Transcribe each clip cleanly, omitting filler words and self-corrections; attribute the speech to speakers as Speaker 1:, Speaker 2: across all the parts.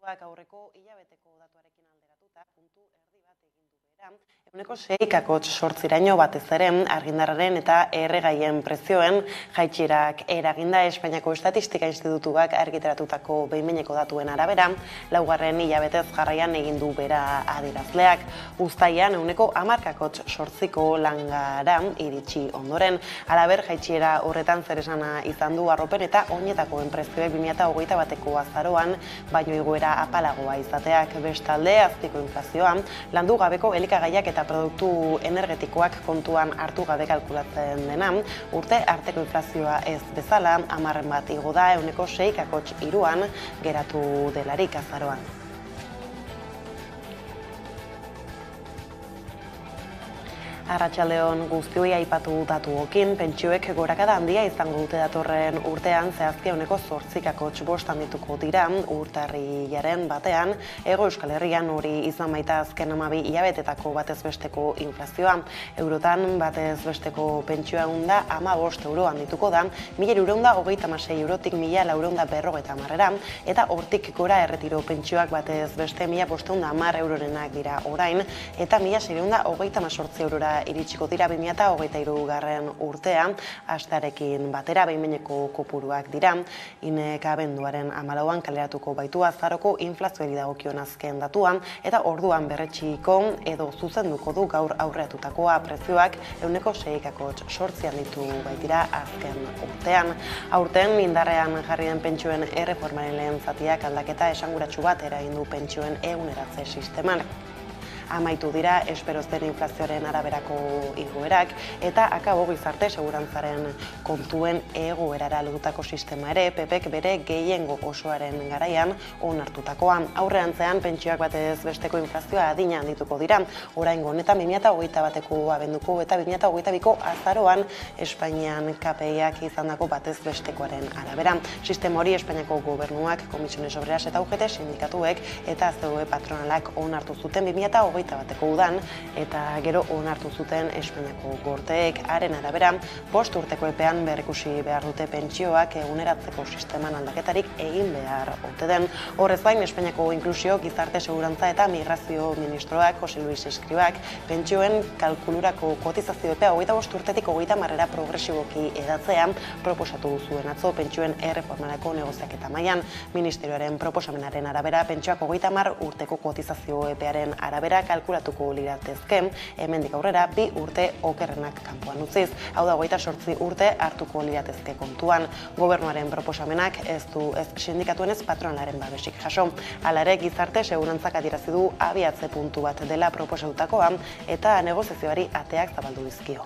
Speaker 1: Aurreko hilabeteko datuarekin alderatuta puntu erdi bat egin du behera. 6,8%raino batez ere argindarraren eta erregaien prezioen jaitsierak eraginda. Espainiako Estatistika Institutuak argitaratutako behin-behineko datuen arabera, laugarren hilabetez jarraian egin du behera adierazleak. Uztailean 10,8%ko langara iritsi ondoren. Halaber, jaitsiera horretan zer esana izan du arropen eta oinetako prezioek 2021ko azaroan baino igoera apalagoa izateak. Bestalde, azpiko inflazioa, landu gabeko elikagaiak eta produktu energetikoak kontuan hartu gabe kalkulatzen dena, urte arteko inflazioa ez bezala, 10 bat igo da 6,3an geratu delarik azaroan. Arratsaldeon guztioi aipatu datuokin, pentsioek gorakada handia izango dute datorren urtean, zehazki 8,8 handituko dira urtarrilaren batean. Hego Euskal Herrian hori izan baita azken 12 hilabetetako batez besteko inflazioa. Eurotan batez besteko pentsioa da 15 euro handituko da, 1.436 eurotik 1.450 eta hortik gora erretiro pentsioak batez beste 1.510 eurorenak dira orain, eta 1.628 eurora iritsiko dira 2023 urtea, hastarekin batera behin-behineko kopuruak dira. INEK abenduaren 14an kaleratuko baitu azaroko inflazioari dagokion azken datuan, eta orduan berretsiko edo zuzenduko du gaur aurreatutakoa prezioak 6,8% handitu baitira azken urtean. Aurten indarrean jarri den pentsioen erreformaren lehen zatiak aldaketa esanguratsu bat eragin du pentsioen eguneratze sisteman. Amaitu dira esperozten inflazioaren araberako igoerak eta akabo gizarte segurantzaren kontuen egoerara lotutako sistema ere PPek bere gehiengo osoaren garaian onartutakoa. Aurrerantzean pentsioak batez besteko inflazioa adina handituko dira. Oraingo honetan 2021ko abenduko eta 2022ko azaroan Espainian KPIak izandako batez bestekoaren arabera. Sistema hori Espainiako gobernuak, Comisiones Obreras eta UGT sindikatuek eta COE patronalak onartu zuten 2021ko udan eta gero onartu zuten Espainiako gorteek. Haren arabera, 5 urteko epean berrikusi behar dute pentsioak eguneratzeko sisteman aldaketarik egin behar ote den. Horrez gain, Espainiako inklusio, gizarte segurantza eta migrazio ministroak, Jose Luis Escribak, pentsioen kalkulurako kotizazio epea 25 urtetik 30 progresiboki edatzea proposatu zuen atzo pentsioen erreformarako negoziaketa mailan. Ministerioaren proposamenaren arabera, pentsioak 30 urteko kotizazio epearen arabera kalkulatuko liratezke, hemendik aurrera 2 urte okerrenak kanpoan utziz. Hau da, 28 urte hartuko liratezke kontuan. Gobernuaren proposamenak ez du ez sindikatuen ez patronalaren babesik jaso. Hala ere, gizarte segurantzak adierazi du abiatze puntu bat dela proposatutakoa eta negoziazioari ateak zabaldu dizkio.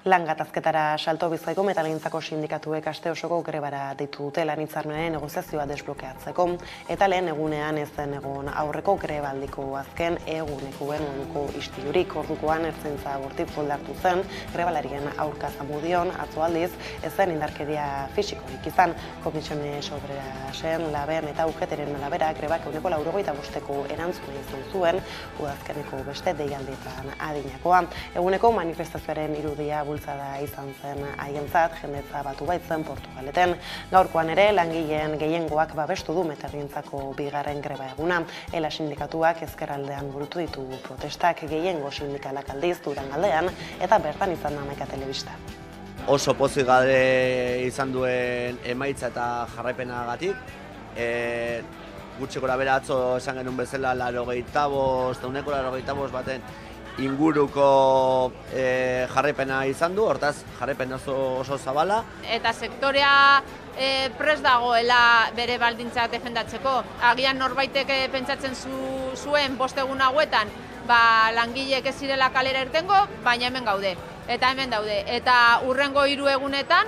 Speaker 1: Lan gatazketara salto Bizkaiko metalentzako sindikatuek aste osoko grebara deitu dute lan hitzarmenaren negoziazioa desblokeatzeko, eta lehen egunean ez zen egon aurreko grebaldiko azken egunekoen moduko istilurik. Ordukoan ertzaintza bortitz oldartu zen, grebalarien aurka zamudion, atzo aldiz, ez zen indarkeria fisikorik izan. Comisiones Obrerasen, Laben eta UGTren arabera grebak 95%ko erantzuna izan zuen, udazkeneko beste deialdietan adinakoa. Eguneko manifestazioaren irudia bultzada izan zen haientzat, jendetza batu baitzen Portugaleten. Gaurkoan ere, langileen gehiengoak babestu du metalgintzako bigarren greba eguna. Ela sindikatuak ezkerraldean burutu ditu protestak, gehiengo sindikalak aldiz Durangaldean eta bertan izan da Hamaika Telebista.
Speaker 2: Oso pozik gabe izan duen emaitza eta jarraipenagatik. Gutxi gorabehera atzo esan genuen bezala 85 baten inguruko jarraipena izan du, hortaz jarraipen oso zabala.
Speaker 3: Eta sektorea prest dagoela bere baldintzak defendatzeko. Agian norbaitek pentsatzen zuen 5 egun hauetan langileek ez zirela kalera irtengo, baina hemen gaude. Eta hemen daude. Eta hurrengo 3 egunetan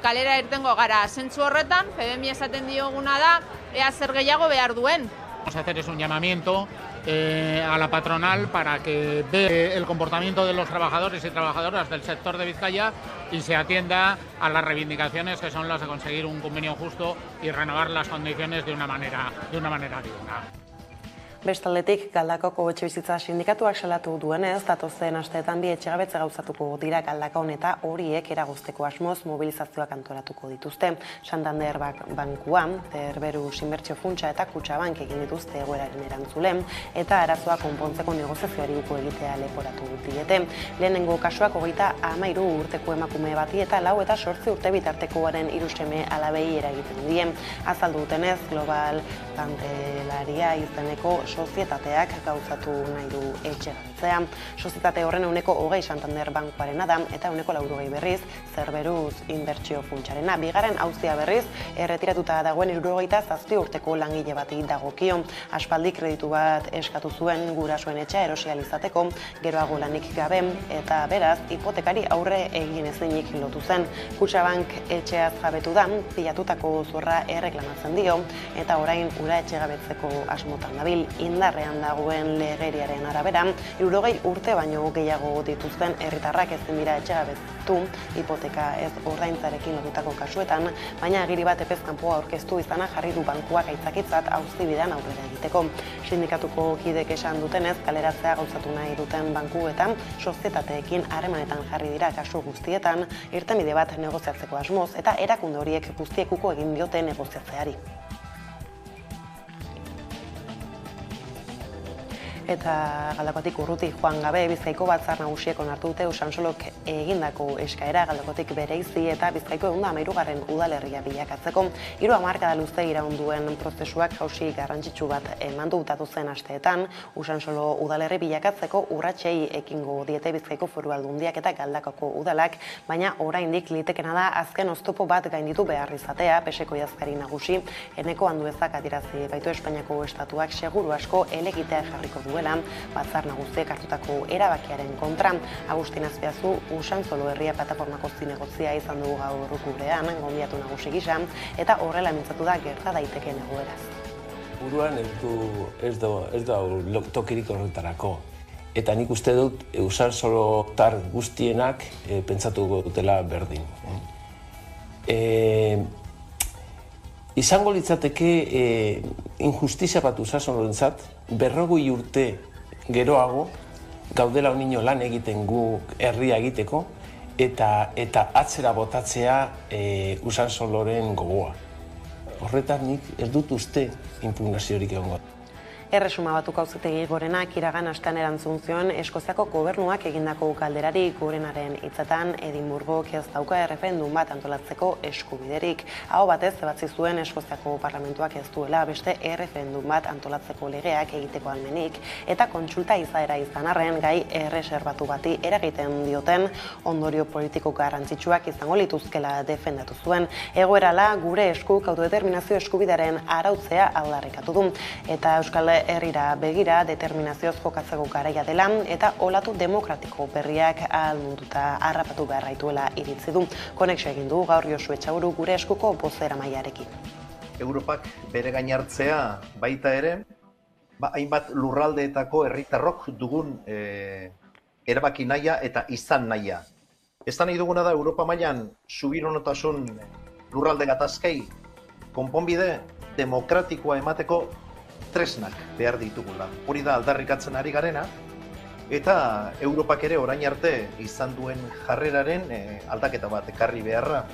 Speaker 3: kalera irtengo gara. Zentzu horretan, FEBEMI esaten dioguna da, ea zer gehiago behar duen.
Speaker 4: Vamos a hacer un llamamiento a la patronal para que vea el comportamiento de los trabajadores y trabajadoras del sector de Vizcaya y se atienda a las reivindicaciones que son las de conseguir un convenio justo y renovar las condiciones de una manera digna.
Speaker 1: Bestaldetik, Galdakoko etxebizitza sindikatuak salatu duenez, datozen asteetan bi etxegabetze gauzatuko dira Galdakaon eta horiek eragozteko asmoz mobilizazioak antolatuko dituzte. Santander Bankua, Cerberus Inbertsio Funtsa eta Kutxabank egin dituzte egoeraren erantzulen eta arazoa konpontzeko negoziazioari uko egitea leporatu diete. Lehenengo kasuak 33 urteko emakume bati eta 4 eta 8 urte bitartekoaren 3 seme alabei eragiten die. Azaldu dutenez, Global Kantelaria izeneko sozietateak gauzatu nahi du etxegabetzea. Sozietate horren 20% Santander Bankuarena da eta 40% berriz Cerberus Inbertsio Funtsarena. Bigarren auzia berriz erretiratuta dagoen 77 urteko langile bati dagokio. Aspaldi kreditu bat eskatu zuen gurasoen etxea erosi ahal izateko, geroago lanik gabe eta beraz hipotekari aurre egin ezinik lotu zen. Kutxabank etxeaz jabetu da, pilatutako zorra erreklamatzen dio eta orain ura etxegabetzeko asmotan dabil. Indarrean dagoen legeriaren arabera, 60 urte baino gehiago dituzten herritarrak ezin dira etxegabetu hipoteka ez ordaintzarekin lotutako kasuetan, baina agiri bat epez kanpoa aurkeztu izana jarri du bankuak aitzakitzat auzi-bidean aurrera egiteko. Sindikatuko kidek esan dutenez, kaleratzea gauzatu nahi duten bankuetan sozietateekin harremanetan jarri dira kasu guztietan, irtenbide bat negoziatzeko asmoz eta erakunde horiek guztiekuko egin diote negoziatzeari. Eta Galdakotik urruti joan gabe, Bizkaiko Batzar Nagusiek onartu dute Usansolok egindako eskaera Galdakotik bereizi eta Bizkaiko 113. udalerria bilakatzeko. 3 hamarkada luze iraun duen prozesuak jausi garrantzitsu bat eman du datozen asteetan. Usansolo udalerri bilakatzeko urratsei ekingo diete Bizkaiko Foru Aldundiak eta Galdakoko udalak, baina oraindik litekena da azken oztopo bat gainditu behar izatea. PSeko idazkari nagusi Eneko Anduezak adierazi baitu Espainiako estatuak seguru asko helegitea jarriko du Batzar Nagusiek hartutako erabakiaren kontra. Agustin Azpiazu, Usansolo herria plataformako zinegozia izan dugu gaur gurean, gonbidatu nagusi gisa, eta horrela mintzatu da gerta daitekeen egoeraz.
Speaker 5: Buruan ez da tokirik horretarako. Eta nik uste dut Usansolotar guztienak pentsatuko dutela berdin. Izango litzateke injustizia bat Usansolorentzat, 40 urte geroago gaudela honino lan egiten gu herria egiteko eta atzera botatzea Usansoloren gogoa. Horretan nik ez dut uste inpugnaziorik egongo.
Speaker 1: Erresuma Batuko Auzitegi Gorenak iragan astean erantzun zion Eskoziako gobernuak egindako galderari. Gorenaren hitzetan Edinburgok ez dauka erreferendum bat antolatzeko eskubiderik. Aho batez ebatzi zuen Eskoziako parlamentuak ez duela beste erreferendum bat antolatzeko legeak egiteko almenik eta kontsulta izaera izan arren gai erreserbatu bati eragiten dioten ondorio politiko garrantzitsuak izango lituzkela defendatu zuen. Egoerala gure eskuk autodeterminazio eskubidearen arautzea aldarrikatu du eta Euskal Herrira begira determinazioz jokatzeko garaia dela eta olatu demokratiko berriak ahalmunduta harrapatu beharraituela iritzi du. Konexio egin du gaur Josu Etxaburu gure eskuko bozeramailearekin.
Speaker 6: Europak bere gain hartzea baita ere, hainbat lurraldeetako herritarrok dugun erabaki nahia eta izan nahia. Ez da nahi duguna da Europa mailan subironotasun lurralde gatazkei konponbide demokratikoa emateko tresnak behar ditugula. Hori da aldarrikatzen ari garena, eta Europak ere orain arte izan duen jarreraren aldaketa bat ekarri beharra.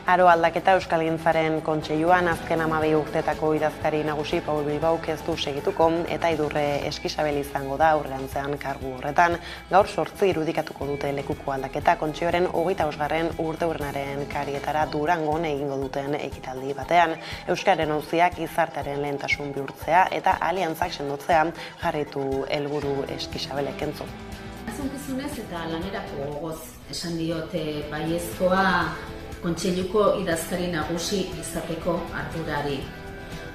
Speaker 1: Aro aldaketa Euskalgintzaren Kontseiluan azken 12 urtetako idazkari nagusi Paul Bilbauk ez du segituko eta Idurre Eskisabel izango da aurrerantzean kargu horretan. Gaur 8 irudikatuko dute lekuko aldaketa Kontseiluaren 25. urteurrenaren karietara Durangon egingo duten ekitaldi batean. Euskararen auziak gizartearen lehentasun bihurtzea eta aliantzak sendotzea jarritu helburu Eskisabelek entzun.
Speaker 7: Ezankizunez eta lanerako gogoz esan diote baiezkoa Kontseiluko idazkari nagusi izateko ardurari.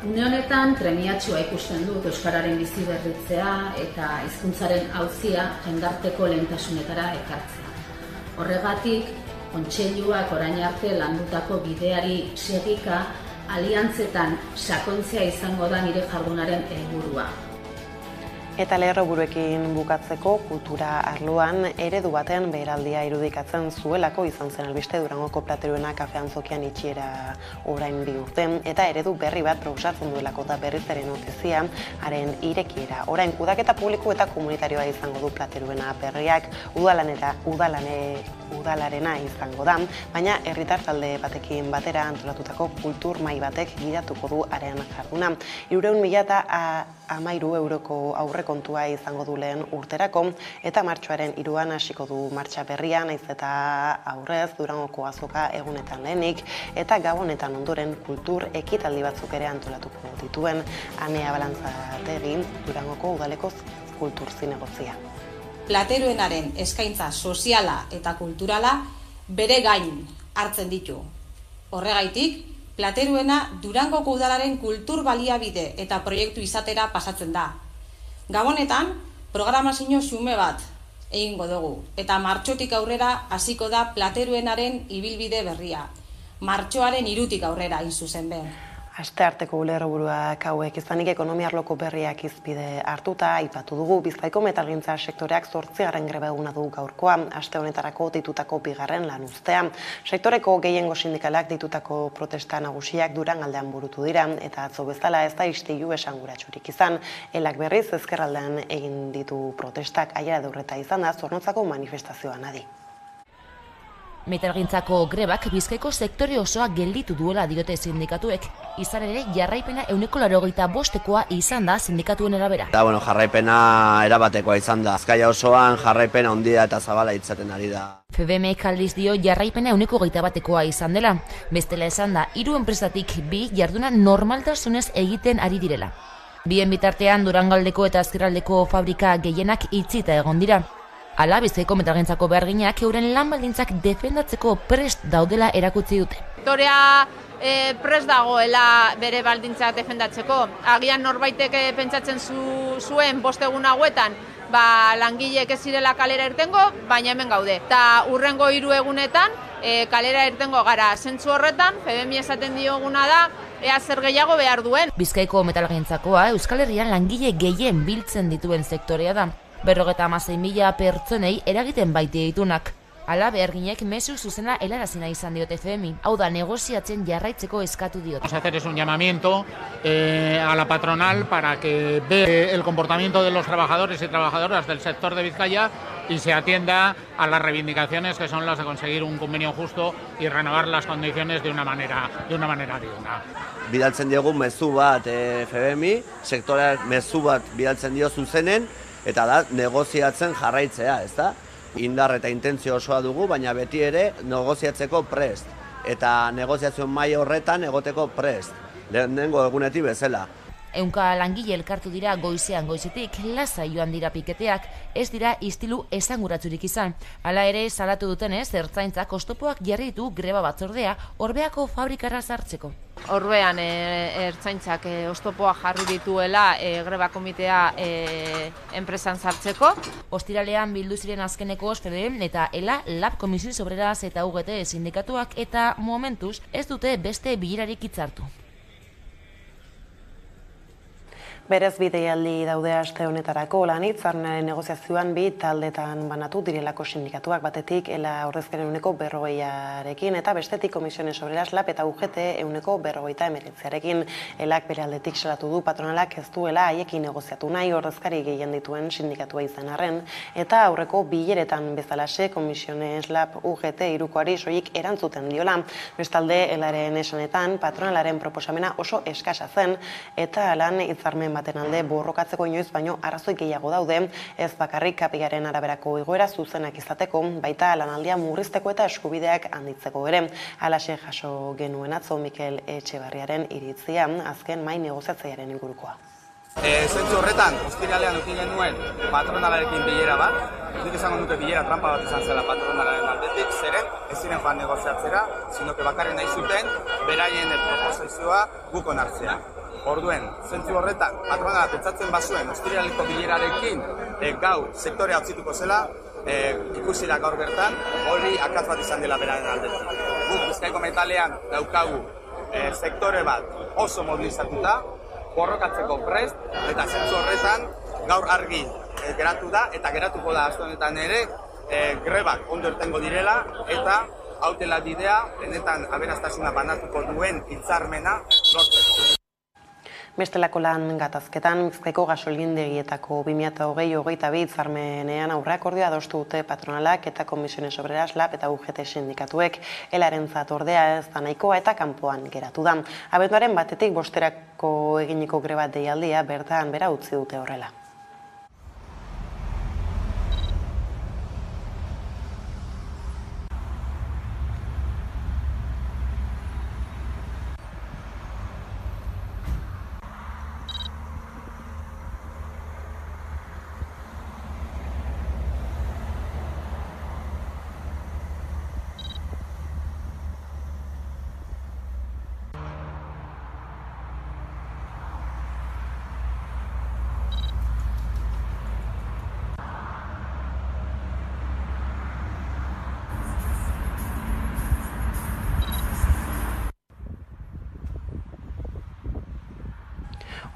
Speaker 7: Une honetan premiatxua ikusten dut euskararen bizi berritzea eta hizkuntzaren auzia jendarteko lehentasunetara ekartzea. Horregatik, Kontseiluak orain arte landutako bideari segika aliantzetan sakontzea izango da nire jardunaren helburua.
Speaker 1: Eta lerroburuekin bukatzeko kultura arloan eredu baten beheraldia irudikatzen zuelako izan zen albiste Durangoko Plateruena kafean zokian itxiera orain 2 urte eta eredu berri bat proposatzen duelako da berriz ere notizia haren irekiera. Orain kudaketa publiko eta komunitarioa izango du Plateruena berriak udalarena izango da, baina herritar talde batekin batera antolatutako kultur mahai batek gidatuko du haren jarduna. 300.013 euroko aurrekontua izango du lehen urterako eta martxoaren 3an hasiko du martxa berria, naiz eta aurrez Durangoko azoka egunetan lehenik eta gabonetan ondoren kultur ekitaldi batzuk ere antolatuko dituen Anea Balantzategi Durangoko udaleko kultur zinegozia.
Speaker 8: Plateruenaren eskaintza soziala eta kulturala bere gain hartzen ditu. Horregaitik, Plateruena Durangoko udalaren kultur baliabide eta proiektu izatera pasatzen da. Gabonetan, programazio xume bat egingo dugu eta martxotik aurrera hasiko da Plateruenaren ibilbide berria. Martxoaren 3tik aurrera hain zuzen be.
Speaker 1: Astearteko lerroburuak hauek izanik ekonomia arloko berriak hizpide hartuta aipatu dugu Bizkaiko metalgintza sektoreak 8. greba eguna du gaurkoa, aste honetarako deitutako 2. lanuztea. Sektoreko gehiengo sindikalak deitutako protesta nagusiak Durangaldean burutu dira eta atzo bezala ez da istilu esanguratsurik izan. Elak berriz ezkerraldean egin ditu protestak aiara deurreta izan da Zornotzako manifestazioan adi.
Speaker 9: Metalgintzako grebak Bizkaiko sektore osoa gelditu duela diote sindikatuek. Izan ere, jarraipena 85%koa izan da sindikatuen arabera.
Speaker 2: Jarraipena erabatekoa izan da. Bizkaia osoan jarraipena handia eta zabala izaten ari da.
Speaker 9: FBMek aldiz dio jarraipena 81%koa izan dela. Bestela esan da, 3 enpresatik 2 jarduna normaltasunez egiten ari direla. Bien bitartean Durangaldeko eta Ezkerraldeko fabrika gehienak itzita egon dira. Hala, Bizkaiko metalgintzako beharginak euren lan baldintzak defendatzeko prest daudela erakutsi dute.
Speaker 3: Sektorea prest dagoela bere baldintzak defendatzeko. Agian norbaitek pentsatzen zuen 5 egun hauetan, langileek ez zirela kalera irtengo, baina hemen gaude. Eta hurrengo 3 egunetan kalera irtengo gara. Zentzu horretan, FBMi esaten dioguna da, ea zer gehiago behar duen.
Speaker 9: Bizkaiko metalgintzakoa Euskal Herrian langile gehien biltzen dituen sektorea da. 56.000 pertsonei eragiten baite ditunak. Hala, beharginek mezu zuzena helarazina izan diote FBMi. Hau da, negoziatzen jarraitzeko eskatu diote.
Speaker 4: Vamos a hacer un llamamiento a la patronal para que vea el comportamiento de los trabajadores y trabajadoras del sector de Vizcaya y se atienda a las reivindicaciones que son las de conseguir un convenio justo y renovar las condiciones de una manera digna.
Speaker 2: Bidaltzen diogu mezu bat FBMi, sektoreak mezu bat bidaltzen dio zuzenen, eta da negoziatzen jarraitzea, ezta? Indar eta intentzio osoa dugu, baina beti ere negoziatzeko prest. Eta negoziazio maila horretan egoteko prest. Lehenengo egunetik bezala.
Speaker 9: Ehunka langile elkartu dira goizetik, lasai joan dira piketeak, ez dira istilu esanguratsurik izan. Hala ere, salatu dutenez, ertzaintzak oztopoak jarri ditu greba batzordea Orbeako fabrikara sartzeko.
Speaker 3: Orbean ertzaintzak oztopoa jarri dituela greba komitea enpresan sartzeko.
Speaker 9: Ostiralean bildu ziren azkeneko FBM eta ELA, Lab Comisiones Obreras eta UGT sindikatuak eta momentuz ez dute beste bilerarik hitzartu.
Speaker 1: Berez bideialdi daude aste honetarako hitzarmenaren negoziazioan 2 taldetan banatu direlako sindikatuak batetik ELA ordezkaren 40%arekin eta bestetik Comisiones Obreras Lab eta UGT 40%arekin. ELAk bere aldetik salatu du patronalak ez duela haiekin negoziatu nahi ordezkari gehien dituen sindikatua izan arren eta aurreko bileretan bezalaxe Comisiones Lab UGT 3koari soilik erantzuten diola. Bestalde ELAren esanetan patronalaren proposamena oso eskasa zen eta lan hitzarmen baten alde borrokatzeko inoiz baino arrazoi gehiago daude, ez bakarrik kapigaren araberako igoera zuzenak izateko, baita lanaldia murrizteko eta eskubideak handitzeko ere. Halaxe jaso genuen atzo Mikel Etxebarriaren iritzia, azken mahai negoziatzailearen ingurukoa.
Speaker 10: Zentzu horretan, ostiralean eduki genuen patronalarekin bilera bat, nik esango nuke bilera trampa bat izan zela patronalaren aldetik, zeren ez ziren joan negoziatzera, sino que bakarren nahi zuten beraien proposizioa guk onartzea. Orduen, zentzu horretan, patronala pentsatzen bazuen ostiraleko bilerarekin gau sektorea utzituko zela, ikusi da gaur bertan, hori akats bat izan dela beraren aldetik. Guk Bizkaiko metalean daukagu sektore bat oso mobilizatuta, borrokatzeko prest, eta zentzu horretan gaur argi geratu da, eta geratuko da aste honetan ere, grebak ondo irtengo direla, eta hautela bidea, benetan aberastasuna banatuko duen hitzarmena lortzeko.
Speaker 1: Bestelako lan gatazketan, Bizkaiko gasolindegietako 2020-2022 hitzarmenean aurreakordioa adostu dute patronalak eta Comisiones Obreras, LAB eta UGT sindikatuek. Elarentzat ordea ez da nahikoa eta kanpoan geratu da. Abenduaren 1-tik 5 eginiko greba deialdia bertan bera utzi dute horrela.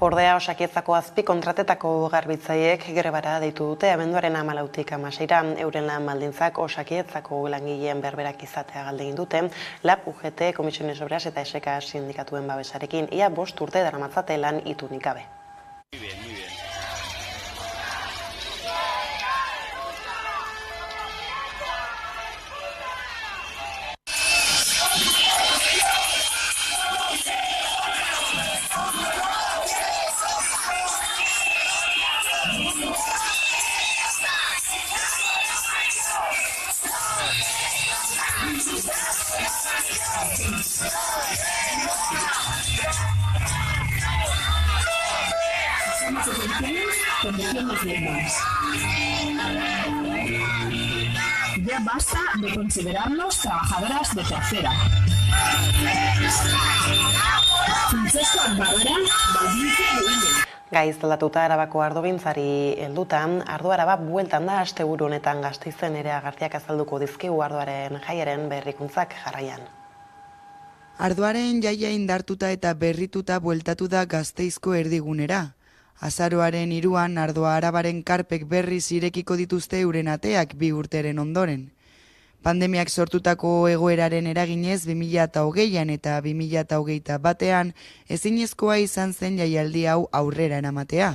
Speaker 1: Ordea Osakidetzako azpikontratetako garbitzaileek grebara deitu dute abenduaren 14-tik 16-ra. Euren lan baldintzak Osakidetzako langileen berberak izatea galdegin dute. LAB, UGT, Comisiones Obreras eta SK sindikatuen babesarekin ia 5 urte daramatzate lan itunik gabe.
Speaker 11: Ya basta de considerarnos trabajadoras de tercera.
Speaker 1: Gaiz aldatuta Arabako ardobintzari heldutan, Ardo Araba bueltan da asteburu honetan Gasteizen ere agartiak azalduko dizkigu ardoaren jaiaren berrikuntzak jarraian.
Speaker 12: Ardoaren jaia indartuta eta berrituta bueltatu da Gasteizko erdigunera. Azaroaren 3an Ardoa Arabaren karpek berriz irekiko dituzte euren ateak 2 urteren ondoren. Pandemiak sortutako egoeraren eraginez 2020an eta 2021an ezinezkoa izan zen jaialdi hau aurrera eramatea.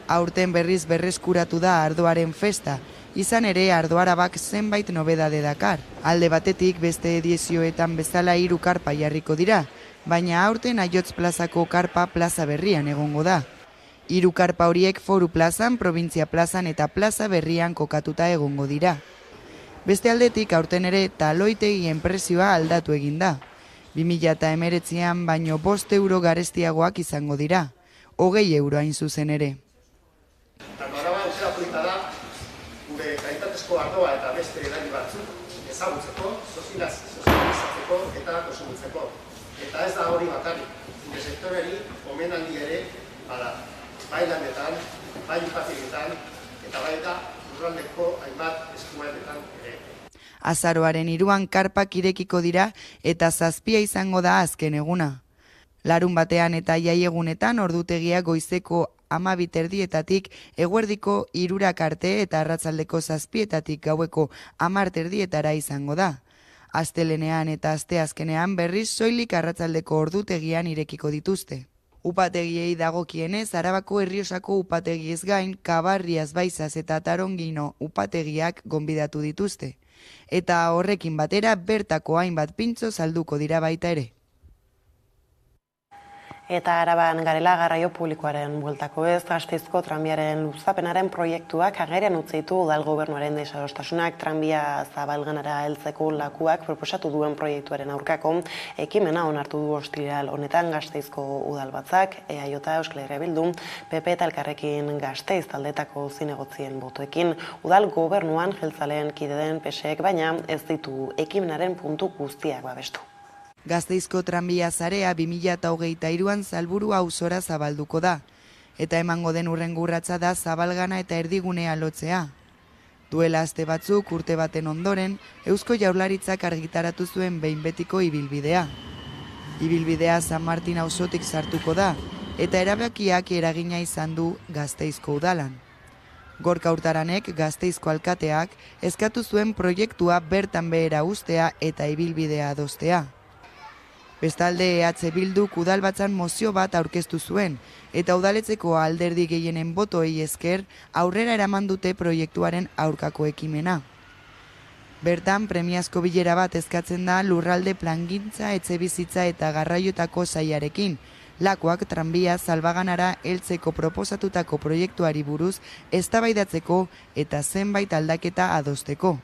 Speaker 12: Aurten berriz berreskuratu da Ardoaren festa, izan ere Ardo Arabak zenbait nobedade dakar. Alde batetik beste edizioetan bezala 3 karpa jarriko dira, baina aurten Aiotz plazako karpa plaza berrian egongo da. 3 karpa horiek Foru plazan, Provintzia plazan eta plaza berrian kokatuta egongo dira. Beste aldetik aurten ere taloitegien prezioa aldatu egin da. 2019an baino 5 euro garestiagoak izango dira, 20 euro hain zuzen ere.
Speaker 13: Ardo Araba aukera polita da, gure kalitatezko ardoa eta beste edari batzuk ezagutzeko, sozializatzeko eta kontsumitzeko. Eta ez da hori bakarrik, gure sektoreari omenaldi ere bada. Bai lanetan, bai upategietan, eta baita lurraldeko hainbat eskualdetan ere.
Speaker 12: Azaroaren 3an karpak irekiko dira eta 7 izango da azken eguna. Larun batean eta jaiegunetan ordutegia goizeko 12:30 eguerdiko 3 arte eta arratsaldeko 7:00 gaueko 10:30 izango da. Astelenean eta asteazkenean berriz soilik arratsaldeko ordutegian irekiko dituzte. Upategiei dagokienez, Arabako Erriosako upategiez gain, Kabarriaz, Baizaz eta Tarongino upategiak gonbidatu dituzte. Eta horrekin batera, bertako hainbat pintxo salduko dira baita ere.
Speaker 1: Eta Araban garela garraio publikoaren bueltako ez, Gasteizko tranbiaren luzapenaren proiektuak agerian utzi ditu udal gobernuaren desadostasunak tranbia zabalganara heltzeko lakuak proposatu duen proiektuaren aurkako ekimena onartu du ostiral honetan Gasteizko udalbatzak, EAJ, Euskal Herria Bildu, PP eta Elkarrekin Gasteiz taldetako zinegotzien botoekin. Udal gobernuan jeltzaleen kide den PSek, baina ez ditu ekimenaren puntu guztiak babestu.
Speaker 12: Gasteizko tranbia sarea 2023an Salburu auzora zabalduko da, eta emango den hurrengo urratsa da Zabalgana eta Erdigunea lotzea. Duela aste batzuk urte baten ondoren, Eusko Jaurlaritzak argitaratu zuen behin betiko ibilbidea. Ibilbidea San Martin auzotik sartuko da, eta erabakiak eragina izan du Gasteizko udalan. Gorka Urtaranek, Gasteizko alkateak, eskatu zuen proiektua bertan behera uztea eta ibilbidea adostea. Bestalde EH Bilduk udalbatzan mozio bat aurkeztu zuen, eta udaletzeko alderdi gehienen botoei esker aurrera eraman dute proiektuaren aurkako ekimena. Bertan, premiazko bilera bat eskatzen da lurralde plangintza, etxebizitza eta garraioetako sailarekin, Lakuak tranbia Salbaganara heltzeko proposatutako proiektuari buruz eztabaidatzeko eta zenbait aldaketa adosteko.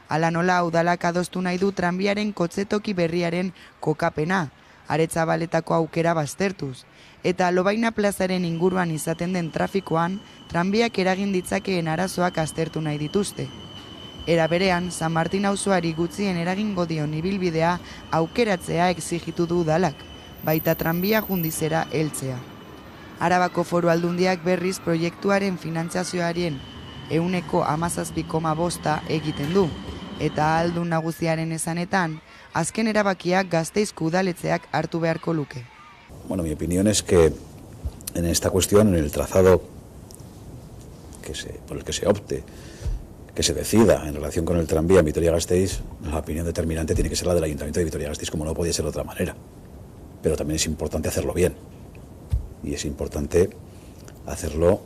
Speaker 12: Hala nola, udalak adostu nahi du tranbiaren kotzetoki berriaren kokapena, Aretzabaletako aukera baztertuz, eta Lobaina plazaren inguruan izaten den trafikoan, tranbiak eragin ditzakeen arazoak aztertu nahi dituzte. Era berean, San Martin auzoari gutzien eragingo dion ibilbidea aukeratzea exigitu du udalak, baita tranbia jundizera heltzea. Arabako Foru Aldundiak berriz proiektuaren finantzazioaren 17,5% egiten du, eta aldun nagusiaren esanetan, azken erabakiak Gasteizko udaletzeak hartu beharko luke.
Speaker 14: Bueno, mi opinión es que en esta cuestión, en el trazado por el que se opte, que se decida en relación con el tranvía en Vitoria-Gasteiz, la opinión determinante tiene que ser la del Ayuntamiento de Vitoria-Gasteiz, como no podía ser de otra manera. Pero también es importante hacerlo bien. Y es importante hacerlo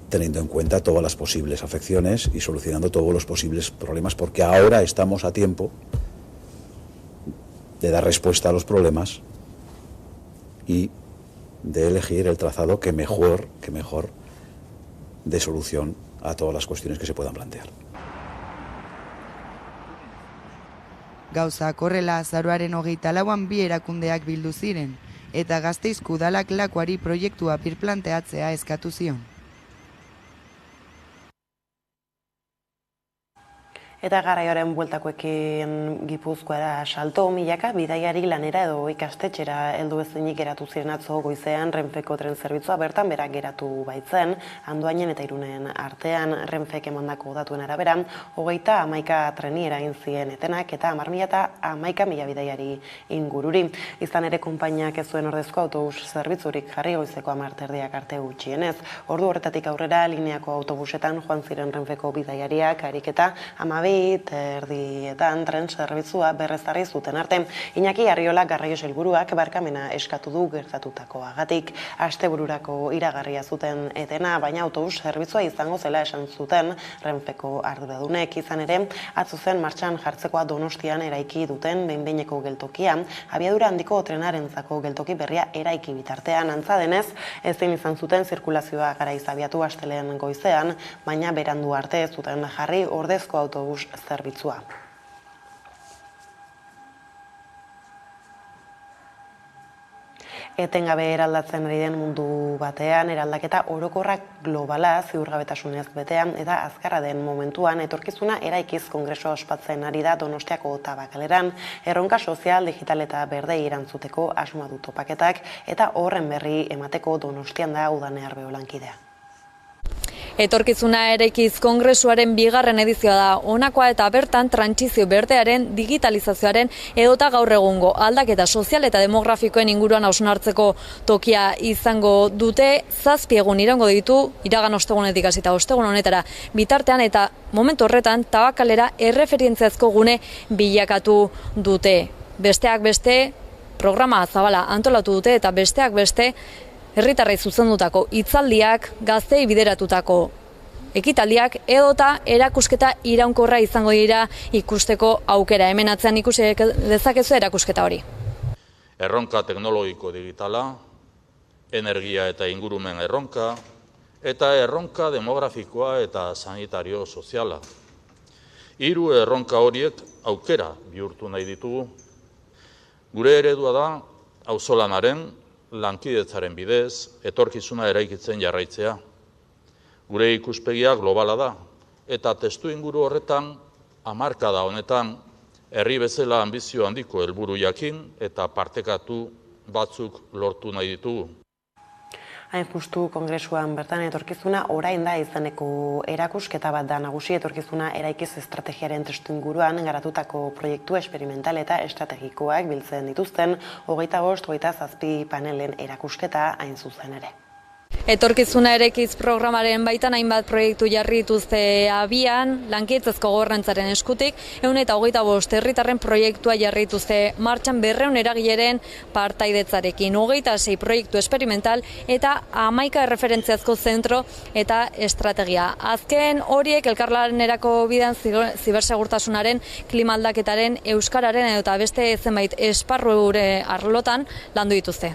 Speaker 14: teniendo en cuenta todas las posibles afecciones y solucionando todos los posibles problemas, porque ahora estamos a tiempo de dar respuesta a los problemas y de elegir el trazado que mejor dé solución a todas las cuestiones que se puedan plantear.
Speaker 12: Gauzak horrela, azaroaren 24an bi erakundeak bildu ziren, eta Gasteizko udalak Lakuari proiektua birplanteatzea eskatu zion.
Speaker 1: Eta garraioaren bueltakoekin Gipuzkoara salto, milaka bidaiari lanera edo ikastetxera heldu ezinik geratu ziren atzo goizean Renfeko tren zerbitzua bertan berak geratu baitzen, Andoainen eta Irunen artean Renfek emandako datuen arabera, 31 treniera egin zien etenak eta 10.011 bidaiari ingururi. Izan ere konpainiak ez zuen ordezko autobus zerbitzurik jarri goizeko 10:30 arte gutxienez. Ordu horretatik aurrera lineako autobusetan joan ziren Renfeko bidaiariak, ariketa 12:30 tren zerbitzua berrezarri zuten arte. Iñaki Arriola garraio sailburuak barkamena eskatu du gertatutakoagatik. Astebururako iragarria zuten etena, baina autobus zerbitzua izango zela esan zuten Renfeko arduradunek. Izan ere, atzo zen martxan jartzekoa Donostian eraiki duten behin-behineko geltokia, abiadura handiko trenarentzako geltoki berria eraiki bitartean. Antza denez, ezin izan zuten zirkulazioa garaiz abiatu astelehen goizean, baina berandu arte ez zuten jarri ordezko autobus zerbitzua. Etengabe eraldatzen ari den mundu batean, eraldaketa orokorrak globala ziurgabetasunez betean eta azkarra den momentuan etorkizuna eraikiz kongresoa ospatzen ari da Donostiako Tabakaleran, erronka sozial, digital eta berdei erantzuteko asmoa du topaketak eta horren berri emateko Donostian da Udane Arbeo lankidea.
Speaker 15: Etorkizuna eraikiz kongresuaren 2. edizioa da. Honakoa eta bertan trantsizio berdearen, digitalizazioaren edota gaur egungo aldaketa sozial eta demografikoen inguruan hausnartzeko tokia izango dute. 7 egun iraungo ditu, iragan ostegunetik hasita ostegun honetara bitartean, eta momentu horretan Tabakalera erreferentziazko gune bilakatu dute. Besteak beste programa zabala antolatu dute eta besteak beste herritarrei zuzendutako hitzaldiak, gazteei bideratutako ekitaldiak edota erakusketa iraunkorra izango dira ikusteko aukera. Hemen atzean ikusi dezakezu erakusketa hori.
Speaker 16: Erronka teknologiko digitala, energia eta ingurumen erronka, eta erronka demografikoa eta sanitario soziala. 3 erronka horiek aukera bihurtu nahi ditugu. Gure eredua da auzolanaren, lankidetzaren bidez, etorkizuna eraikitzen jarraitzea. Gure ikuspegia globala da, eta testu inguru horretan, hamarkada honetan, herri bezala anbizio handiko helburu jakin eta partekatu batzuk lortu nahi ditugu.
Speaker 1: Hain justu kongresuan bertan etorkizuna orain da izeneko erakusketa bat da nagusi etorkizuna eraikiz estrategiaren testuinguruan garatutako proiektu esperimental eta estrategikoak biltzen dituzten 25-27 panelen erakusketa hain zuzen ere.
Speaker 15: Etorkizuna eraikiz programaren baitan hainbat proiektu jarri dituzte abian, lankidetzazko gobernantzaren eskutik, 125 herritarren proiektua jarri dituzte martxan 200 eragileren partaidetzarekin, 26 proiektu esperimental eta 11 erreferentziazko zentro eta estrategia. Azken horiek elkarlanerako bidan zibersegurtasunaren, klima aldaketaren, euskararen eta beste zenbait esparru arlotan landu dituzte.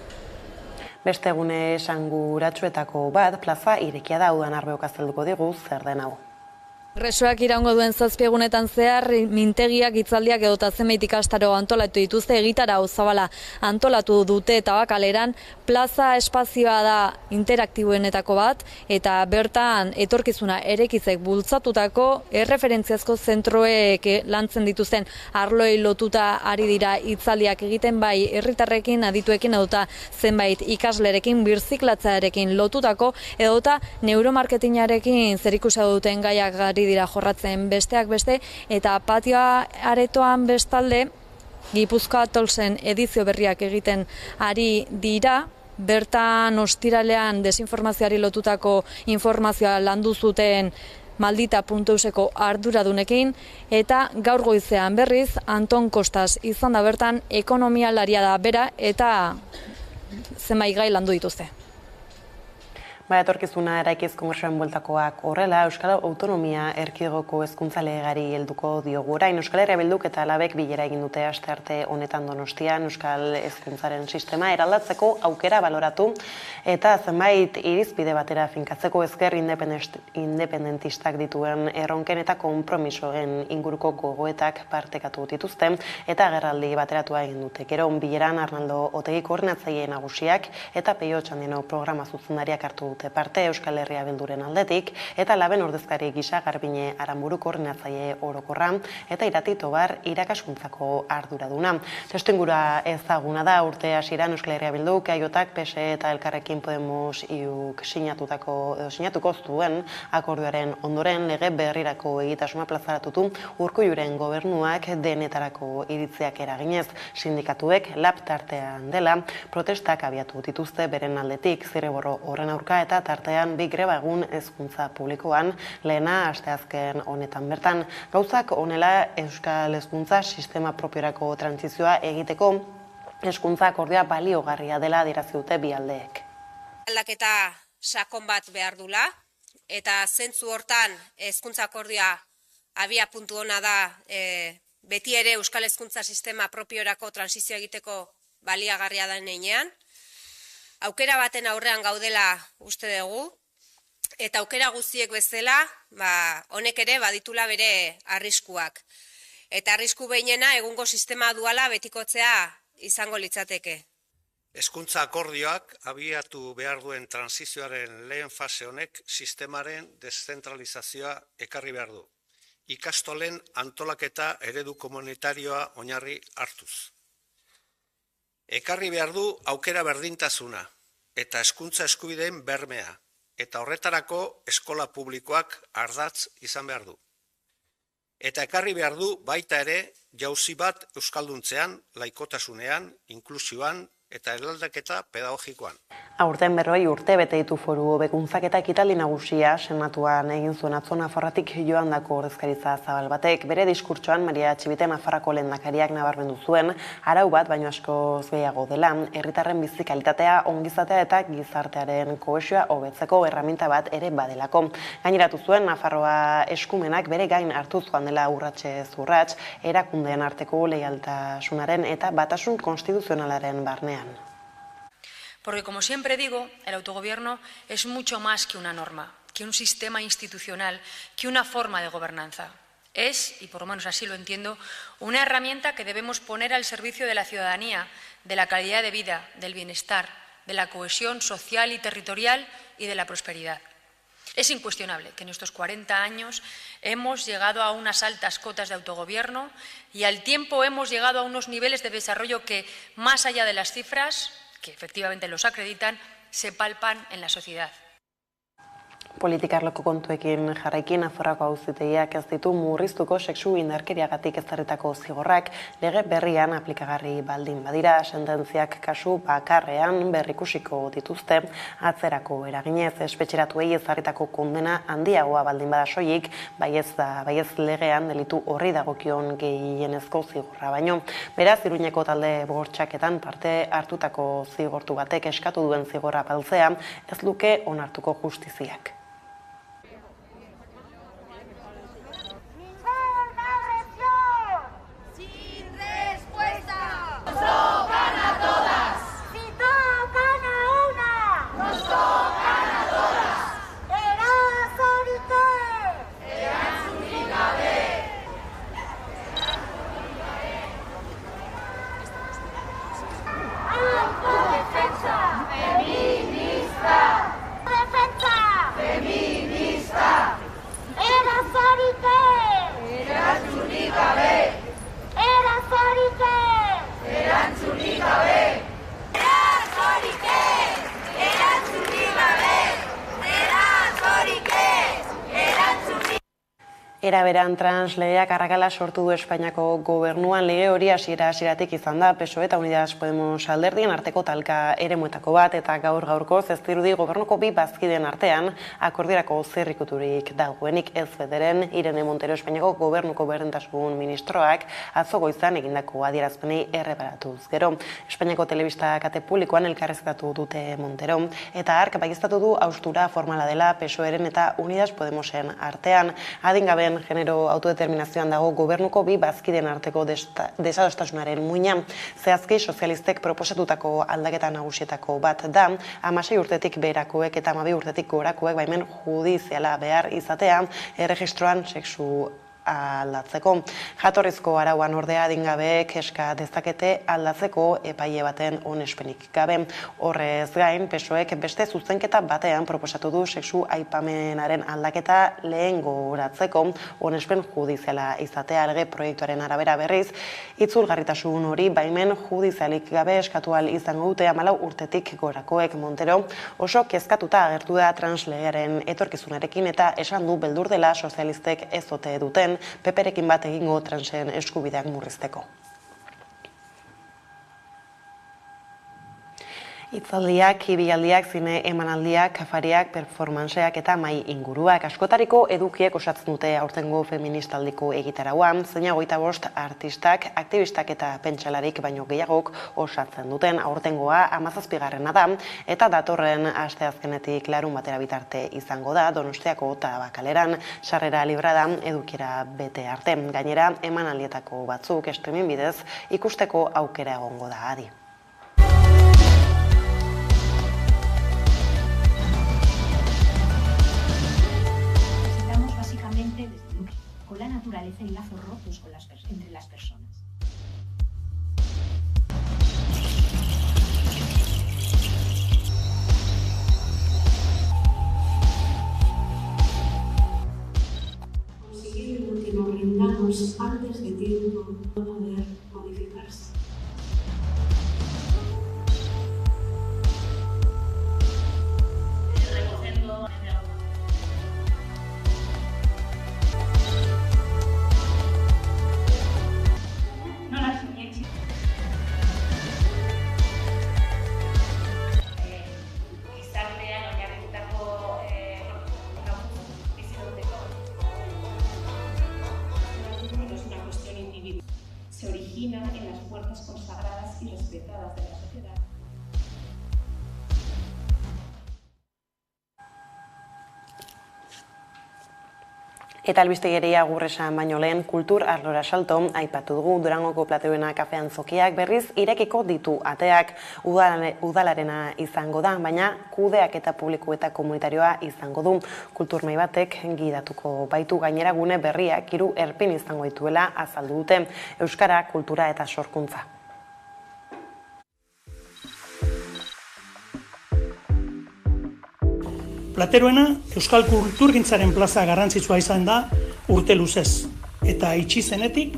Speaker 1: Beste egune esanguratsuetako bat, plaza irekia da, udan arbeok azalduko digu zer den hau.
Speaker 15: Kongresuak iraungo duen 7 egunetan zehar, mintegiak, hitzaldiak edota zenbait ikastaro antolatu dituzte, egitarau zabala antolatu dute Tabakaleran, plaza espazioa da interaktiboenetako bat, eta bertan etorkizuna erekizek bultzatutako erreferentziazko zentroek lantzen dituzten arloei lotuta ari dira hitzaldiak egiten, bai herritarrekin, adituekin edota zenbait ikaslerekin, birziklatzearekin lotutako edota neuromarketingarekin zerikusia duten gaiak ari dira jorratzen besteak beste, eta patioa aretoan bestalde Gipuzkoa Tolsen edizio berriak egiten ari dira, bertan ostiralean desinformazioari lotutako informazioa landu zuten Maldita.euseko arduradunekin, eta gaur goizean berriz Anton Kostas izan da bertan ekonomialaria da bera eta zenbait gai landu dituzte.
Speaker 1: Etorkizuna eraikiz kongresuaren bueltakoak horrela, Euskal Autonomia Erkidegoko hezkuntza legari helduko diogu orain. Euskal Herria Bilduk eta Labek bilera egin dute astearte honetan Donostian Euskal hezkuntzaren sistema eraldatzeko aukera baloratu eta zenbait irizpide batera finkatzeko ezker independentistak dituen erronken eta konpromisoen inguruko gogoetak partekatu dituzte eta agerraldi bateratua egin dute. Gero bileran Arnaldo Otegi koordinatzaile nagusiak eta Peio Txandino programa zuzendariak hartu dute parte Euskal Herria Bilduren aldetik, eta Laben ordezkari gisa Garbine Aranburu koordinatzaile orokorra eta Irati Tobar irakaskuntzako arduraduna. Testuingura ezaguna da urte hasieran Euskal Herria Bilduk, Aiotak, PSE eta Elkarrekin Podemos iuk sinatuko zuen akordioaren ondoren lege berrirako egitasmoa plazaratutu Urkulluren gobernuak denetarako iritziak eraginez. Sindikatuek lab tartean dela protestak abiatu dituzte beren aldetik, zirriborro horren aurka eta tartean bi greba egun hezkuntza publikoan, lehena asteazken honetan bertan. Gauzak honela Euskal hezkuntza sistema propiorako trantsizioa egiteko hezkuntza akordioa baliogarria dela adierazi dute bi aldeek.
Speaker 17: Aldaketa sakon bat behar dula eta zentzu hortan hezkuntza akordioa abia puntu ona da beti ere Euskal hezkuntza sistema propiorako trantsizioa egiteko baliagarria den heinean. Aukera baten aurrean gaudela uste dugu, eta aukera guztiek bezala, honek ere baditula bere arriskuak. Eta arrisku behinena egungo sistema duala betikotzea izango litzateke.
Speaker 18: Hezkuntza akordioak abiatu behar duen transizioaren lehen fase honek sistemaren deszentralizazioa ekarri behar du. Ikastolen antolaketa eredu komunitarioa oinarri hartuz. Ekarri behar du aukera berdintasuna eta hezkuntza eskubideen bermea, eta horretarako eskola publikoak ardatz izan behar du. Eta ekarri behar du baita ere jauzi bat euskalduntzean, laikotasunean, inklusioan eta eraldaketa pedagogikoan.
Speaker 1: Aurten 40 urte bete ditu foru hobekuntzak eta ekitaldi nagusia senatuan egin zuen atzo Nafarroatik joandako ordezkaritza zabal batek. Bere diskurtsoan Maria Txibite Nafarroako lehendakariak nabarmendu zuen arau bat baino askoz gehiago dela, herritarren bizi kalitatea, ongizatea eta gizartearen kohesioa hobetzeko erreminta bat ere badelako. Gaineratu zuen Nafarroa eskumenak bere gain hartuz joan dela urratsez urrats erakundeen arteko leialtasunaren eta batasun konstituzionalaren barnean.
Speaker 19: Porque, como siempre digo, el autogobierno es mucho más que una norma, que un sistema institucional, que una forma de gobernanza. Es, y por lo menos así lo entiendo, una herramienta que debemos poner al servicio de la ciudadanía, de la calidad de vida, del bienestar, de la cohesión social y territorial y de la prosperidad. Es incuestionable que en estos 40 años hemos llegado a unas altas cotas de autogobierno y al tiempo hemos llegado a unos niveles de desarrollo que, más allá de las cifras, que efectivamente los acreditan, se palpan en la sociedad.
Speaker 1: Politikarloko kontuekin jarraikin Azorrako auzitegiak ez ditu murriztuko sexu indarkeriagatik ezarritako zigorrak lege berrian aplikagarri baldin badira, sententziak kasu bakarrean berrikusiko dituzte atzerako eraginez espetxeratuei ezarritako kondena handiagoa baldin bada soilik, baiez legean delitu horri dagokion gehienezko zigorra baino. Beraz, Iruñeko talde bortxaketan parte hartutako zigortu batek eskatu duen zigorra paltzea ez luke onartuko justiziak. Era beran translegeak arrakala sortu du Espainiako gobernuan. Lege hori hasieratik izan da PSOE eta Unidas Podemos alderdien arteko talka eremuetako bat, eta gaurkoz ez dirudi gobernuko bi bazkideen artean akordiorako zirrikuturik dagoenik. Ez bederen, Irene Montero Espainiako gobernuko berdintasun ministroak atzo goizan egindako adierazpenei erreparatuz gero. Espainiako telebista kate publikoan elkarrizketatu dute Montero, eta hark baieztatu du haustura formala dela PSOEren eta Unidas Podemosen artean. Adingabeen genero autodeterminazioan dago gobernuko bi bazkideen arteko desadostasunaren muina. Zehazki, sozialistek proposatutako aldaketa nagusietako bat da, 16 urtetik beherakoek eta 12 urtetik gorakoek baimen judiziala behar izatea erregistroan sexu aldatzeko. Jatorrizko arauan ordea adingabeek eska dezakete aldatzeko epaile baten onespenik gabe. Horrez gain, PSOEk beste zuzenketa batean proposatu du sexu aipamenaren aldaketa lehengoratzeko onespen judiziala izatea. Lege proiektuaren arabera berriz, itzulgarritasun hori baimen judizialik gabe eskatu ahal izango dute 14 urtetik gorakoek. Montero oso kezkatuta agertu da translegearen etorkizunarekin eta esan du beldur dela sozialistek ez ote duten PPrekin bat egingo transen eskubideak murrizteko. Hitzaldiak, ibilaldiak, zine emanaldiak, afariak, performanceak eta mai inguruak. Askotariko edukiek osatzen dute aurtengo feministaldiko egitarauan, zeina 25 artistak, aktivistak eta pentsalarik baino gehiagok osatzen duten. Aurtengoa 17. da, eta datorren asteazkenetik larun batera bitarte izango da, Donostiako Tabakaleran, sarrera librada edukiera bete arte. Gainera, emanaldietako batzuk streaming bidez ikusteko aukera egongo da adi.
Speaker 11: Con la naturaleza y lazos rotos entre las personas.
Speaker 20: Conseguir lo que nos rindamos antes de tiempo no poder modificarse. Se origina en las fuerzas consagradas y respetadas de la sociedad.
Speaker 1: Eta albistegiari agur esan baino lehen, kultur arlora salto aipatu dugu. Durangoko Plateruena kafean zokiak berriz irekiko ditu ateak. Udalarena izango da, baina kudeak eta publiko eta komunitarioa izango du. Kulturmai batek gidatuko baitu, gainera gune berriak 3 erpin izango dituela azaldu dute. Euskara, kultura eta sorkuntza.
Speaker 21: Plateruena Euskal Kulturgintzaren plaza garrantzitsua izan da urte luzez, eta itxi zenetik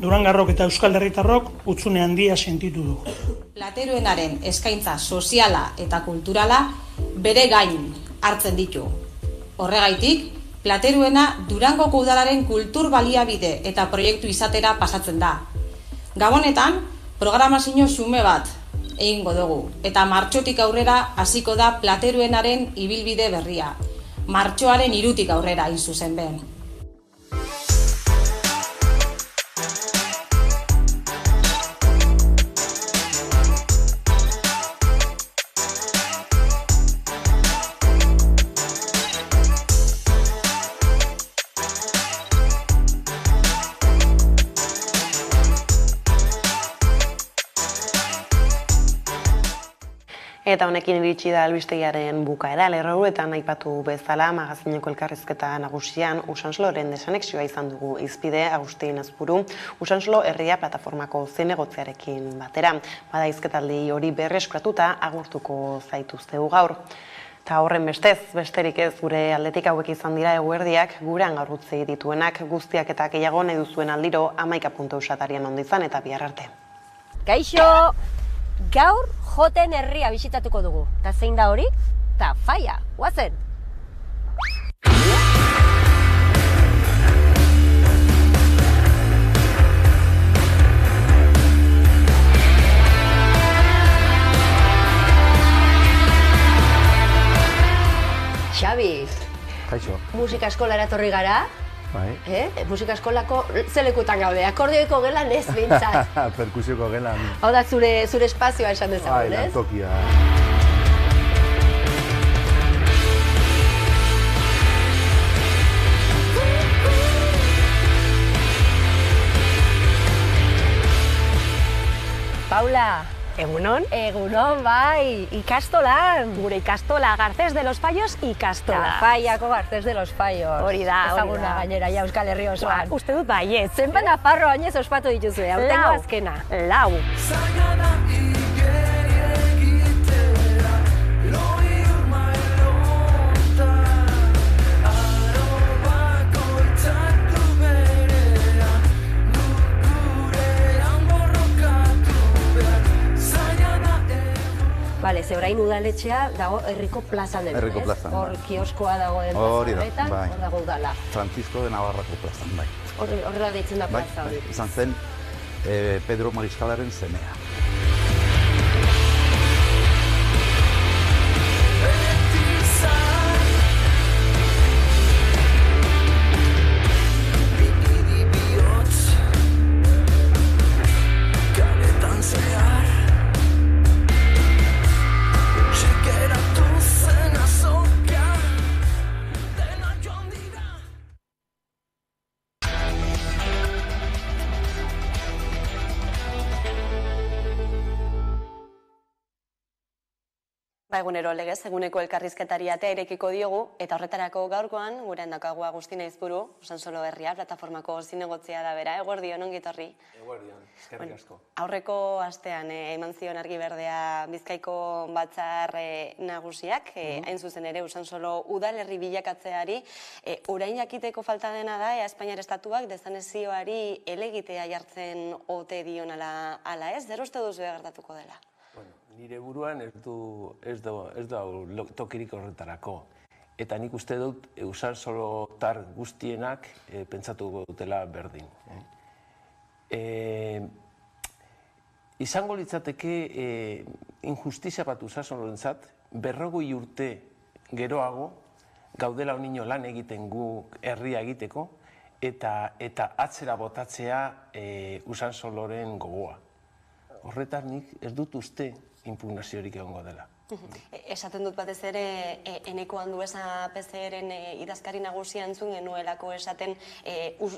Speaker 21: Durangarrok eta Euskal Herritarrok hutsune handia sentitu dugu.
Speaker 8: Plateruenaren eskaintza soziala eta kulturala bere gain hartzen ditu. Horregaitik, Plateruena Durangoko udalaren kultur baliabide eta proiektu izatera pasatzen da. Gabonetan, programazio xume bat egingo dugu, eta martxotik aurrera hasiko da Plateruenaren ibilbide berria. Martxoaren 3tik aurrera hain zuzen ben.
Speaker 1: Eta honekin iritsi da albistegiaren bukaera, lerroetan aipatu bezala magazineko elkarrizketa nagusian Usansoloren desanexioa izan dugu izpide Agustin Azpuru, Usansolo herria plataformako zinegotzearekin batera. Bada izketaldi hori berreskuratuta agurtuko zaituztegu gaur. Eta horren besterik ez gure aldetik hauek izan dira eguerdiak, gurean gaur utzi dituenak guztiak eta gehiago nahi duzuen aldiro 11.usatarian ondo izan eta bihar arte.
Speaker 5: Kaixo! Gaur joten herria bisitatuko dugu. Ta zein da hori? Tafaia, guazen! Xabi,
Speaker 22: Kaixo.
Speaker 5: musika eskolara etorri gara.
Speaker 22: Bai.
Speaker 5: Musika eskolako zelekutan gaude, akordioiko gelan ez behintzat.
Speaker 22: Perkusioko gelan.
Speaker 5: Hau da zure espazioa esan dezagun, ez?
Speaker 22: Lantokia.
Speaker 5: Paula.
Speaker 23: Egunon?
Speaker 5: Egunon, bai, ikastolan.
Speaker 23: Gure ikastola, Garcés de los Fallos ikastola.
Speaker 5: Tafaiako Garcés de los Fallos.
Speaker 23: Hori da.
Speaker 5: Ezaguna gainera, ja Euskal Herri osoan.
Speaker 23: Uste dut baiet.
Speaker 5: Zenbat Nafarro hainez ospatu dituzue, aurtengo azkena.
Speaker 23: 4.
Speaker 5: Bale, ze orain udaletxea dago herriko plazan den,
Speaker 22: Herriko plazan,
Speaker 5: hor kioskoa dagoen
Speaker 22: Hori da,
Speaker 5: plaza horretan,
Speaker 22: bai.
Speaker 5: hor dago udala.
Speaker 22: Francisco de Navarrako plazan, bai.
Speaker 5: Horrela deitzen da plaza hori.
Speaker 22: Izan zen Pedro Mariskalaren semea.
Speaker 23: Egunero legez, eguneko elkarrizketari atea irekiko diogu, eta horretarako gaurkoan, gurean daukagu Agustin Aizpuru, Usansolo herria, plataformako zinegotzea da bera, eguerdion, ongi etorri.
Speaker 24: Eguerdion, eskerrik asko.
Speaker 23: Aurreko astean eman zion argi berdea Bizkaiko batzar nagusiak, hain zuzen ere Usansolo udalerri bilakatzeari, orain jakiteko falta dena da, Espainiar estatuak desanexioari elegitea jartzen ote dion ala ez, zer uste duzu gertatuko dela?
Speaker 24: Nire buruan ez da tokirik horretarako. Eta nik uste dut Usansolotar guztienak pentsatuko dutela berdin. Izango litzateke injustizia bat Usansolorentzat, 40 urte geroago gaudela honino lan egiten gu herria egiteko, eta atzera botatzea Usansoloren gogoa. Horretar nik ez dut uste impugnaziorik egongo dela.
Speaker 23: Esaten dut batez ere, Eneko Andueza PCR-en idazkari nagusia entzun genuelako esaten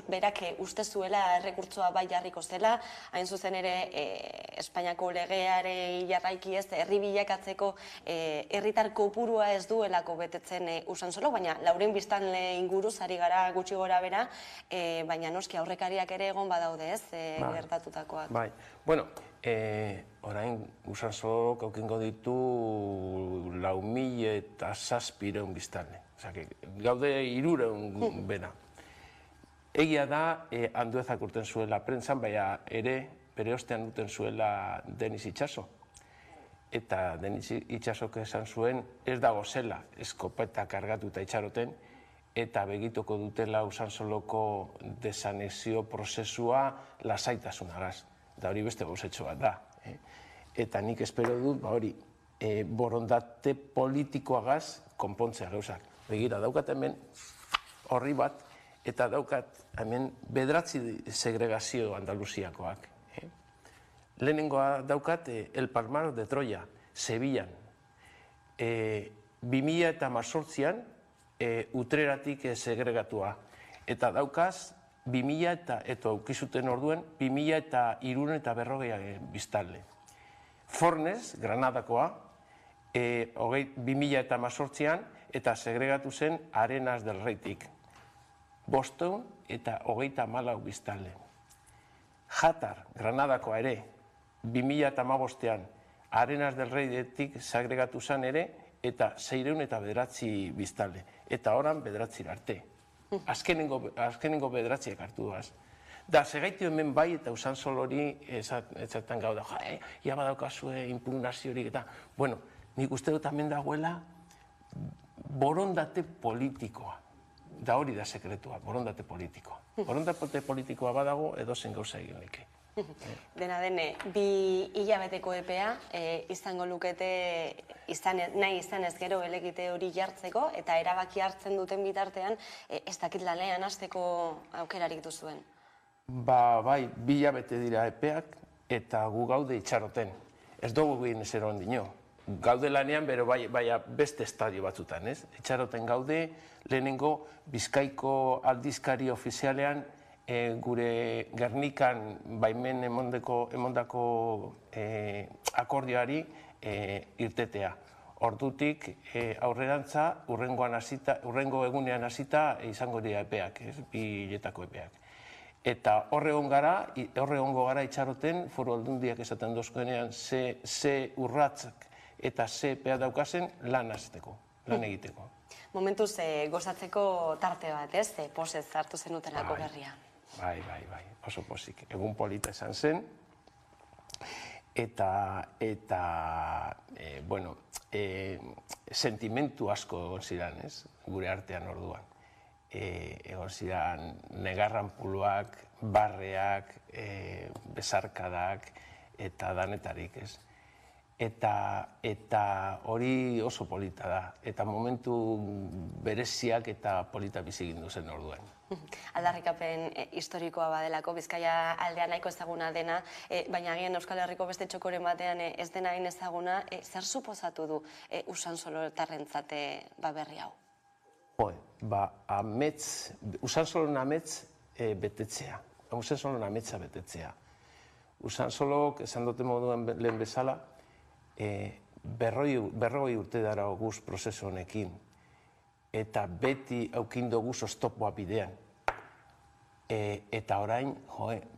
Speaker 23: berak uste zuela errekurtsoa bai jarriko zela, hain zuzen ere Espainiako legeare jarraiki ez, herri bilakatzeko herritar kopurua ez duelako betetzen Usansolo, baina Lauren Biztanle inguruz ari gara gutxi gora bera, baina noski aurrekariak ere egon badaude ez, gertatutakoak.
Speaker 24: Bai, bueno, orain Usansolok aukengo ditu 4.700 biztanle. Gaude 300 bena. Egia da, Anduezak urten zuela prentsan, baina ere bere ostean urten zuela Denis Itxaso. eta Denis Itsasok esan zuen, ez dago zela eskopeta kargatuta itxaroten, eta begituko dutela Usansoloko desanexio prozesua lasaitasunagaz. Da hori beste gauzetxo bat da. Eta nik espero dut, hori, borondate politikoagaz konpontzea gauzak. Begira, daukat hemen horri bat, eta daukat hemen 9 segregazio Andaluziakoak. Lehenengoa daukat El Palmar de Troya, Sevillan. 2018an Utreratik segregatua. Eta daukaz, 2000 eta aukizuten orduen, 2040 biztanle. Fornes, Granadakoa, 2018an eta segregatu zen Arenas del Reitik. Boston eta 34 biztanle. Jatar, Granadakoa ere, 2015an Arenas del Reitik segregatu zen ere, eta 609 biztanle. Eta oran 9 arte. Azkenengo 9 hartu duaz. Da, segaitu hemen bai eta Usansol hori ezaten gau da, ja badaukazue impugnaziorik eta, bueno, nik uste dut hemen dagoela borondate politikoa. Da hori da sekretua, borondate politikoa. Borondate politikoa badago edozen gauza egin leke.
Speaker 23: Dena dene, 2 hilabeteko epea izango lukete nahi izan ez gero elegite hori jartzeko eta erabaki hartzen duten bitartean ez dakit lanean hasteko aukerarik duzuen.
Speaker 24: Bai, 2 hilabete dira epeak eta gu gaude itxaroten. Ez dugu guen zer ondino. Gaude lanean, bero bai beste estadio batzutan, ez? Itxaroten gaude, lehenengo Bizkaiko aldizkari ofizialean gure Gernikan baimen emondako akordioari irtetea. Ordutik aurrerantza, urrengo egunean hasita izango dira epeak, 2 hiletako epeak. Eta horre hongo gara itxaroten, Foru Aldundiak esaten dozkoenean ze urratzak eta ze epea daukazen lan azteko, lan egiteko.
Speaker 23: Momentuz gozatzeko tarte bat, ez? Posez hartu zenutelako berria.
Speaker 24: Bai, oso pozik. Egun polita esan zen, eta sentimentu asko egon ziren, ez? Gure artean orduan. Egon ziren negarranpuluak, barreak, besarkadak, eta danetarik, ez? Eta hori oso polita da, eta momentu bereziak eta polita bizi gindu zen orduan.
Speaker 23: Aldarrikapen historikoa badelako, Bizkaia aldea nahiko ezaguna dena, baina agian Euskal Herriko beste txokoren batean ez dena hain ezaguna, zer suposatu du Usansolotarrentzat berri hau?
Speaker 24: Usansolon amets betetzea, Usansolon ametsa betetzea. Usansolok, esan dute moduen lehen bezala, berrogei urte dara guz prozesu honekin, eta beti aukindo guz oztopoa bidean. Eta orain,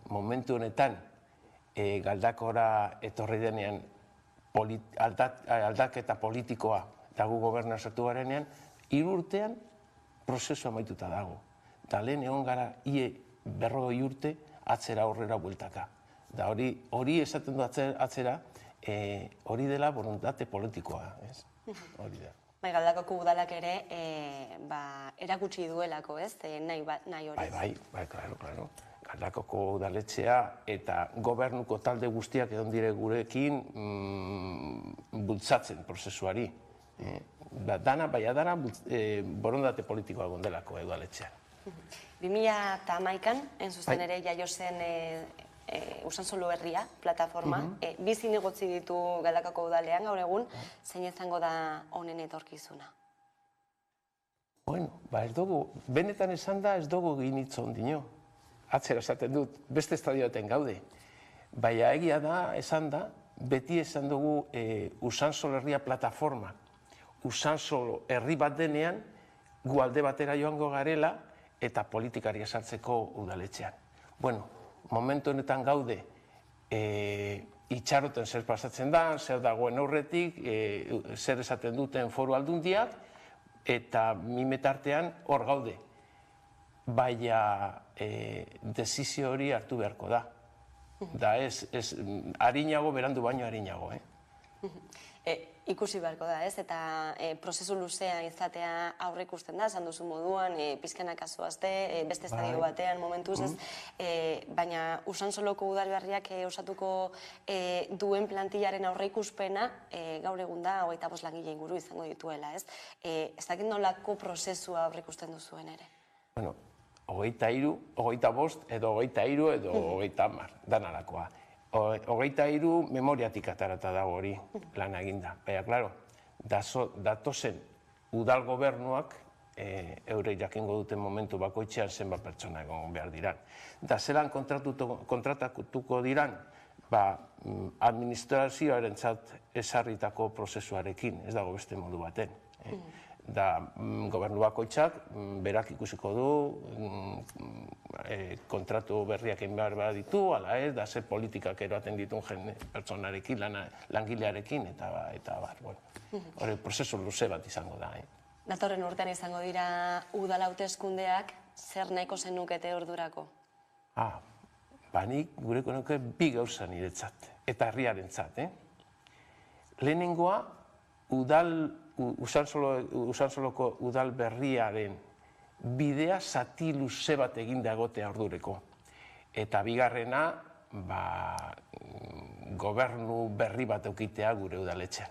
Speaker 24: momentu honetan, galdakora etorri denean aldaketa politikoa dago gobernazatu garenean, 3 urtean prozesu amaituta dago. Da lehen egon gara berrogei urte atzera horrera bueltaka. Da hori esaten du atzera, hori dela borondate politikoa, ez? Hori da.
Speaker 23: Galdakoko udalak ere erakutsi duelako, ez? Nahi hori.
Speaker 24: Bai, klaro. Galdakoko udaletxea eta gobernuko talde guztiak egon dire gurekin bultzatzen prozesuari. Dana borondate politikoa gondelako udaletxean.
Speaker 23: 2011an, zuzen ere jaio zen Usansolo Herria plataforma, 2 zinegotzi ditu Galdakako udalean gaur egun, zein izango da honen etorkizuna?
Speaker 24: Bueno, ez dugu, benetan esan da ez dugu ginitzo ondino. Atzera esaten dut, beste estadioetan gaude. Baina egia da, esan da, beti esan dugu Usansolo Herria plataforma. Usansolo herri bat denean, gu alde batera joango garela eta politikari esartzeko udaletxean. Bueno, momentu honetan gaude itxaroten zer pasatzen da, zer dagoen aurretik, zer esaten duten Foru Aldundiak, eta mimetartean hor gaude. Baina desizio hori hartu beharko da. Da ez, harinago, berandu baino harinago.
Speaker 23: Ikusi beharko da, ez? Eta prozesu luzea izatea aurreikusten da, esan duzu moduan, pizkanaka zoazte, beste estadio batean momentuz, ez? Baina Usansoloko udalerriak osatuko duen plantillaren aurreikuspena gaur egun da 25 langile inguru izango dituela, ez? Ez dakit nolako prozesua aurreikusten duzuen ere?
Speaker 24: Bueno, 23, 25 edo 23 edo 30, danarakoa. 23 memoriatik atarata dago hori lan eginda. Baina, klaro, datozen udal gobernuak eure jakingo duten momentu bakoitzean zenbat pertsona egon behar diran. Da zelan kontratatuko diran, administrazioarentzat ezarritako prozesuarekin, ez dago beste modu baten. Da gobernu bakoitzak berak ikusiko du kontratu berriak egin behar ditu, ala ez, da ze politikak eroaten dituen pertsonarekin, langilearekin, eta bar, hori prozesu luze bat izango da.
Speaker 23: Datorren urtean izango dira udal hauteskundeak, zer nahiko zenukete ordurako?
Speaker 24: Nik gureko nuke bi gauza niretzat, eta herriarentzat. Lehenengoa, Usansoloko udal berriaren bidea zati luze bat eginda egotea ordureko. Eta bigarrena, gobernu berri bat eukitea gure udaletxean.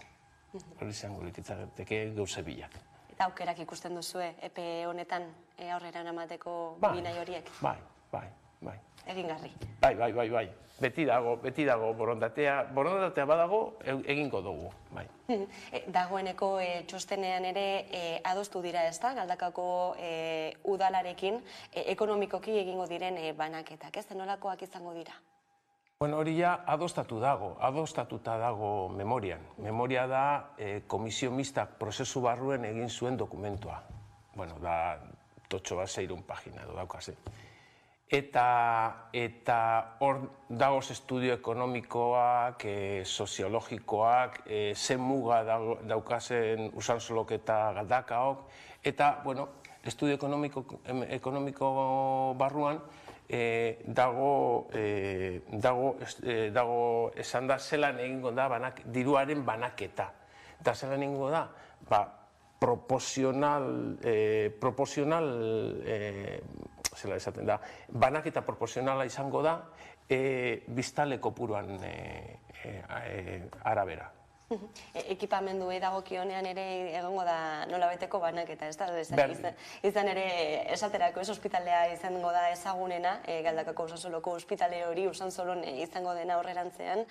Speaker 24: Hori izango litzateke gauze bilak.
Speaker 23: Eta aukerak ikusten duzue, epe honetan aurrera namateko binai horiek?
Speaker 24: Bai.
Speaker 23: Egingarri.
Speaker 24: Bai. Beti dago borondatea badago egingo dugu.
Speaker 23: Dagoeneko txostenean ere adostu dira, ez da, Galdakako udalarekin ekonomikoki egingo diren banaketak, ez? Nolakoak izango dira?
Speaker 24: Hori ja adostatuta dago memorian. Memoria da komisio mistak prozesu barruen egin zuen dokumentua. Da totxo bat 600 pagina edo daukaz. Eta hor dagoz estudio ekonomikoak, soziologikoak, zen muga daukazen Usansolok eta Galdakaok, eta, estudio ekonomiko barruan dago esan da zelan egingo da diruaren banaketa. Eta zelan egingo da, zela esaten da, banaketa proportzionala izango da biztanle kopuruan arabera.
Speaker 23: Ekipamenduei dagokionean ere egongo da nolabeteko banaketa, ez da? Izan ere esaterako ez ospitalea izango da ezagunena, Galdakako Usansoloko ospitale hori Usansolon izango dena aurrerantzean,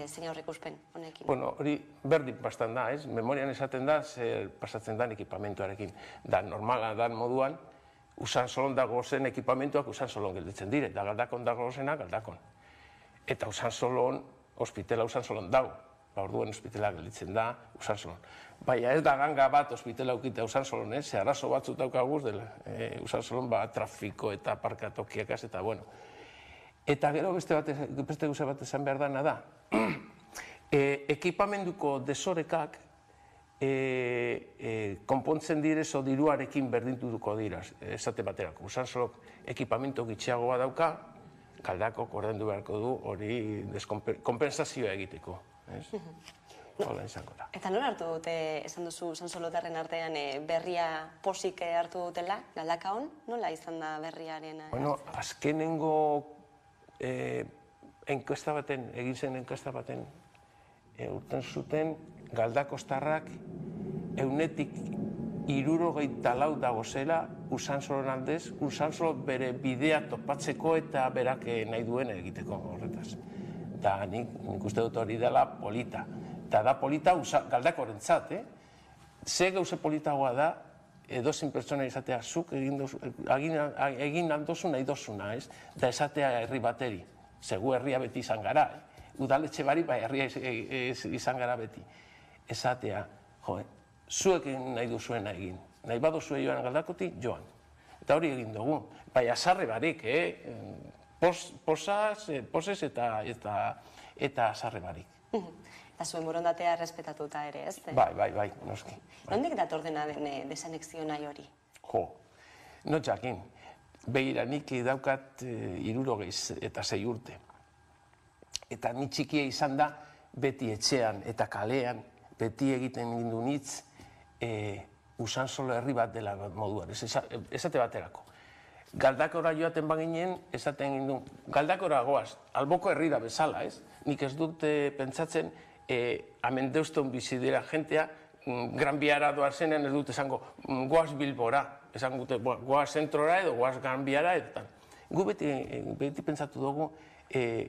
Speaker 23: zein aurreikuspen honekin?
Speaker 24: Hori berdin bastan da, ez? Memorian esaten da, zer pasatzen den ekipamentuarekin. Da, normala dan moduan, Usansolon dago zen ekipamentuak Usansolon gelditzen dire, da Galdakon dago zena Galdakon. Eta Usansolon, ospitala Usansolon dago. Orduen ospitala gelditzen da Usansolon. Baina ez da ganga bat ospitala ukita Usansolon, ze arazo batzut daukaguz dela. Usansolon trafiko eta parkatokiakaz eta bueno. Eta gero beste gauza bat esan behar dana da. Ekipamenduko desorekak konpontzen direzo diruarekin berdintuko dira, esate baterako. Usansolok ekipamentu gitxiagoa dauka, Galdakok ordaindu beharko du hori konpensazioa egiteko. Hola izango da.
Speaker 23: Eta nola hartu dute, esan duzu Usansolotarren artean berria posik hartu dutela, Galdakaon? Nola izan da berriaren?
Speaker 24: Azkenengo enkuesta baten, egin zen enkuesta baten, urten zuten Galdakostarrak 64 dagozela Usansolon aldez, Usansolo bere bidea topatzeko eta berak nahi duen egiteko horretaz. Eta nik uste dut hori dela polita. Eta da polita Galdakorentzat, ze gauze politagoa da, edozein pertsona izatea zuk egin handozu nahi dozuna, da esatea herri bateri. Segu herria beti izan gara, udaletxe bari, herria izan gara beti. Esatea, zuek nahi duzuena egin. Nahi baduzue joan Galdakotik, joan. Eta hori egin dugu. Baina sarre barik, posez eta sarre barik.
Speaker 23: Eta zuen borondatea respetatuta ere, ez?
Speaker 24: Bai, noski.
Speaker 23: Nondik dator dena desanexio nahi hori?
Speaker 24: No jakin. Begira, nik daukat 66 eta 6 urte. Eta ni txikia izan da, beti etxean eta kalean, beti egiten ginduen hitz, Usansolo herri bat dela moduan, esate baterako. Galdakora joaten baginen, esaten ginduen, Galdakora goaz, alboko herrira bezala, ez? Nik ez dute pentsatzen, hemen deuston bizi dira jentea, Gran Biara doazenean ez dut esango, goaz Bilbora, esango dute, goaz zentrora edo goaz Gran Biara, eta gu beti pentsatu dugu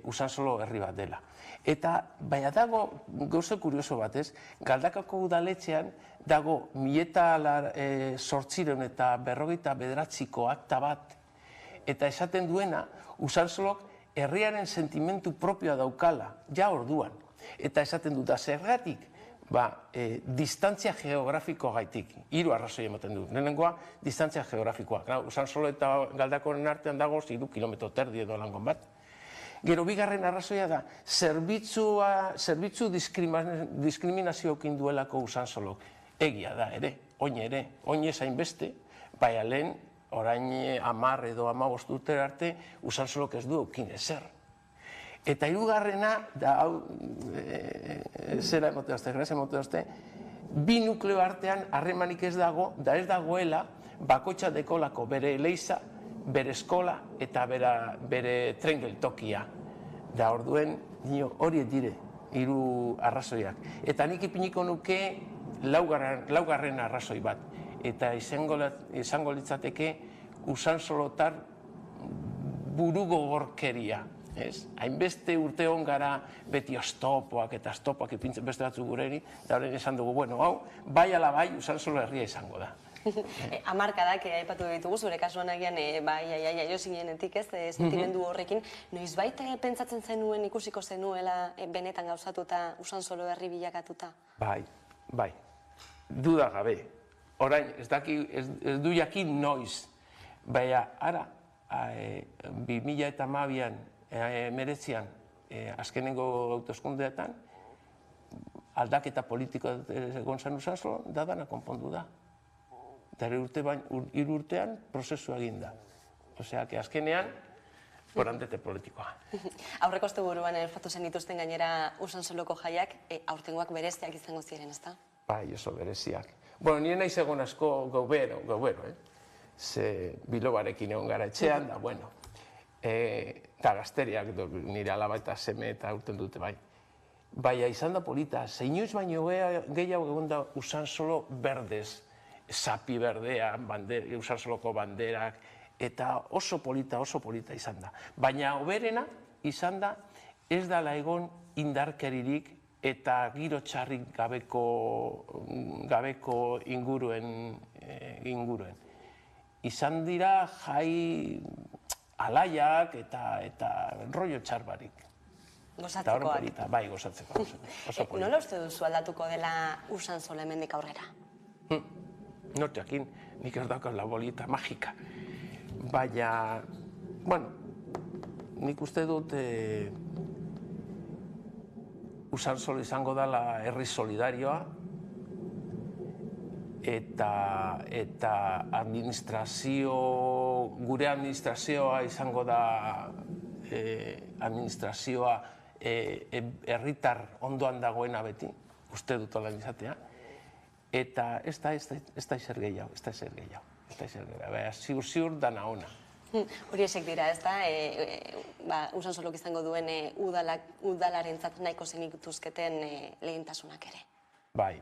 Speaker 24: Usansolo herri bat dela. Eta, baina dago, gauza kurioso bat ez, Galdakako udaletxean dago 1800 eta 59 akta bat, eta esaten duena, Usansolok herriaren sentimentu propioa daukala, ja orduan. Eta esaten dut, zergatik, distantzia geografikoa gaitik, 3 arrazoi ematen du. Lehenengoa, distantzia geografikoa. Usansolo eta Galdakoren artean dago 3 kilometro terdi edo langon bat. Gero, bigarren arrazoia da, zerbitzu diskriminazioekin duelako Usansolok. Egia da, oin ezain beste, baina lehen, orain 10 edo 15 urte arte, Usansolok ez du eukin ezer. Eta hirugarrena, da hau, zera emoteazte, bi nukleo artean harremanik ez dago, da ez dagoela, bakoitza dekolako bere eleiza, bere eskola eta bere tren geltokia. Da orduen, hori dire, 3 arrazoiak. Eta nik ipiniko nuke laugarren arrazoi bat. Eta izango litzateke Usansolotar burugogorkeria. Hainbeste urte hon gara beti oztopoak eta oztopoak ipintzen beste batzu gureri, da horren esan dugu, bueno, hau, bai ala bai Usansolo herria izango da.
Speaker 23: Hamarkadak aipatu ditugu, zure kasuan agian, bai, jo zinenetik ez, sentimendu horrekin, noizbait pentsatzen zenuen, ikusiko zenuela benetan gauzatuta, Usansolo herri bilakatuta?
Speaker 24: Bai, duda gabe. Orain, ez du jakin noiz, baina, ara, 2012an, meretzian, azkenengo hauteskundeetan, aldaketa politiko egon zen Usansolo, da dana konpondu da. Eta 3 urtean prozesua egin da. Osea, azkenean, borandete politikoa.
Speaker 23: Aurreko asteburuan elfatu zen dituzten gainera Usansoloko jaiak, aurtengoak bereziak izango ziren, ezta?
Speaker 24: Bai, oso bereziak. Bueno, nire naiz egon asko gaubero, ze bilobarekin egon gara etxean, da, bueno, eta gazteriak, nire alaba eta seme eta urten dute, bai. Baina izan da polita, zeinoiz baino gehiago egon da Usansolo berdez, zapi berdea, Usansoloko banderak, eta oso polita izan da. Baina oberena izan da ez dala egon indarkeririk eta giro txarrik gabeko inguruen. Izan dira jai alaiak eta rollo txarbarik.
Speaker 23: Gozatzekoak.
Speaker 24: Bai, gozatzekoak.
Speaker 23: Nola uste duzu aldatuko dela Usansolo hemendik aurrera?
Speaker 24: Norteakin, nik ez daukaz la bolita magika. Baina, bueno, nik uste dut Usansolo izango dela herri solidarioa eta gure administrazioa izango da administrazioa herritar ondoan dagoena beti, uste dut olan izatea. Eta ez da ezer gehiago, ziur dana ona.
Speaker 23: Hori esek dira, ez da, Usansolok izango duen udalarentzat nahiko zenituzketen lehentasunak ere.
Speaker 24: Bai.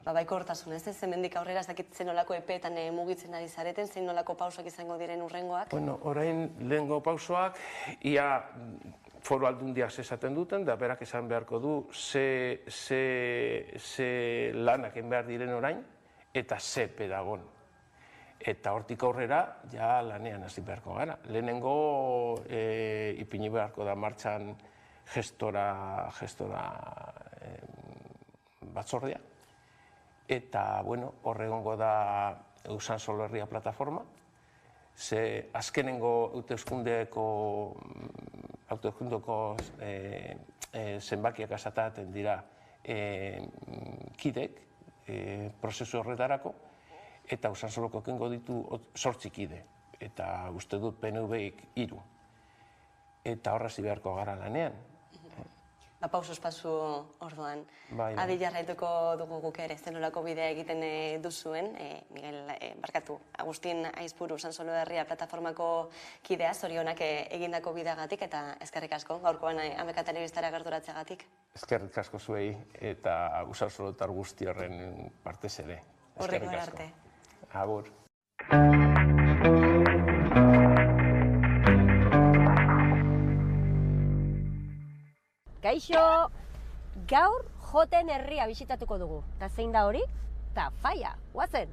Speaker 23: Baikortasun, ez hemendik aurrera, ez dakit zen nolako epeetan mugitzen ari zareten, zein nolako pausoak izango diren urrengoak?
Speaker 24: Bueno, orain lehengo pausoak, ia foru aldundiak esaten duten, da berak esan beharko du ze lanak egin behar diren orain, eta ze pedagon. Eta hortik aurrera, ja lanean hasi beharko gara. Lehenengo ipini beharko da martxan gestora batzordea. Eta, bueno, horregongo da Usansolo herria plataforma. Ze azkenengo hauteskundeko zenbakiak asataten dira kidek prozesu horretarako, eta Usansoloko kengo ditu 8 kide, eta uste dut PNV-ik 3. Eta horrazi beharko gara lanean.
Speaker 23: pausuz pasu orduan.
Speaker 24: Bai.
Speaker 23: Adi jarraituko dugu guk ere, zenolako bidea egiten duzuen, Miguel, barkatu, Agustin Aizpuru, Sansolo Herria plataformako kidea, zorionak egindako bideagatik, eta eskerrik asko, gaurkoan Ameka Telebistara gerturatzeagatik.
Speaker 24: Eskerrik asko zuei, eta Usansolotar guzti horren partez ere.
Speaker 23: Horreko arte.
Speaker 24: Agur.
Speaker 5: Kaixo, gaur Joten herria bisitatuko dugu. Ta zein da hori? Tafalla, guazen!